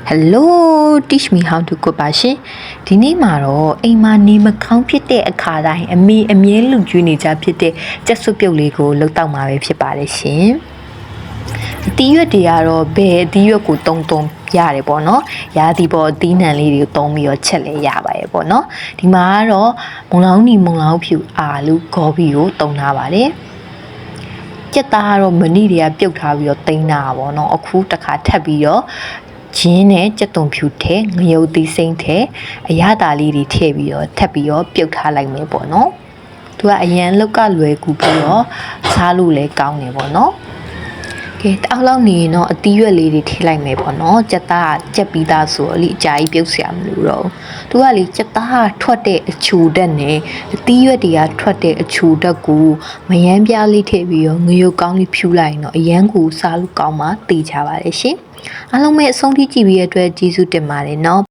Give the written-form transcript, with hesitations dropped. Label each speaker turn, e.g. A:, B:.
A: Hello, teach me how to cook ပါရှင်။ဒီနေ့မှာတော့အိမ်မှာနေမကောင်းဖြစ်တဲ့အခါတိုင်းအမြဲလူကျွေးနေကြဖြစ်တဲ့ကြက်စွပ်ပြုတ်လေးကိုလုပ်တော့မှာပဲဖြစ်ပါတယ်ရှင်။အသီးရွက်တွေကတော့ဘယ်အသီးရွက်ကိုတုံရတယ်ပေါ့နော်။ရာသီပေါ်အသီးနှံလေးတွေကိုတုံးပြီးတော့ချက်လဲရပါရဲ့ပေါ့နော်။ဒီမှာကတော့မုံလောင်းဖြူအာလူဂေါ်ဘီကိုတုံးထားပါတယ်။ကြက်သားကတော့မနီတွေကပြုတ်ထားပြီးတော့တိန်းတာပေါ့နော်။အခုတစ်ခါထပ်ပြီးတော့ဂျင်းနဲ့ကြက်သွန်ဖြူထဲငရုတ်သီးစိမ့်ထဲအရသာလေးတွေထည့်ပြီးတော့ထပ်ပြီးတော့ပြုတ်ထားလိုက်မယ်ပေါ့နော်။သူကအရန်လောက်ကလွယ်ကူပြီးတော့စားလို့လည်းကောင်းတယ်ပေါ့နော်။ကဲတောက်လောက်နေရင်တော့အသီးရွက်လေးတွေထည့်လိုက်မယ်ပေါ့နော်။ကြက်သားကြက်ပြီးသားဆိုတော့လေအကြာကြီးပြုတ်စရာမလိုတော့ဘူး။သူကလေကြက်သားထွက်တဲ့အချူဓာတ်နဲ့အသီးရွက်တွေကထွက်တဲ့အချူဓာတ်ကိုမယမ်းပြားလေးထည့်ပြီးတော့ငရုတ်ကောင်းလေးဖြူလိုက်ရင်တော့အရန်ကိုစားလို့ကောင်းမှသိကြပါတယ်ရှင်။အားလုံးပဲအဆုံးထိကြည့်ပြီးရတဲ့အတွက်ကျေးဇူးတင်ပါတယ်နော်